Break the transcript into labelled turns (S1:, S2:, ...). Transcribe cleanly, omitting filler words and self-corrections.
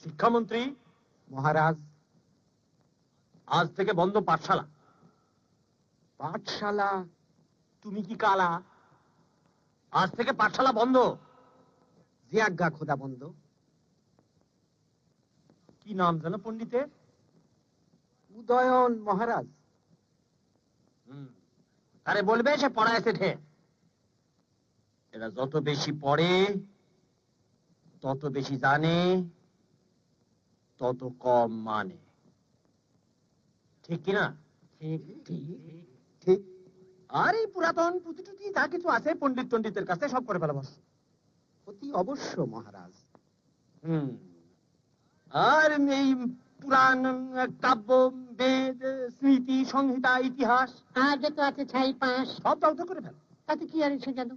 S1: শিক্ষামন্ত্রী
S2: মহারাজ।
S1: আজ থেকে বন্ধ পাঠশালা।
S2: পাঠশালা?
S1: তুমি কি কালা? আজ থেকে পাঠশালা বন্ধ।
S2: যে আজ্ঞা খোদা বন্ধ।
S1: কি নাম জানো পণ্ডিতের?
S2: উদয়ন মহারাজ।
S1: আরে বলবে সে পড়ায় ঠে। এরা যত বেশি পড়ে তত বেশি জানে তত কম মানে। ঠিক কিনা?
S2: ঠিক ঠিক ঠিক।
S1: আর এই পুরাতন পুঁথি টুথি যা কিছু আছে পণ্ডিত টন্ডিতের কাছে সব করে ফেলা বস।
S2: অতি অবশ্য মহারাজ।
S1: আর এই পুরাণ, কাব্য, বেদ, স্মৃতি, সংহিতা, ইতিহাস
S3: আগে তো আছে ছাই পাঁশ।
S1: সব দগ্ধ করে ফেল।
S3: তাতে কি আর এসে গেল?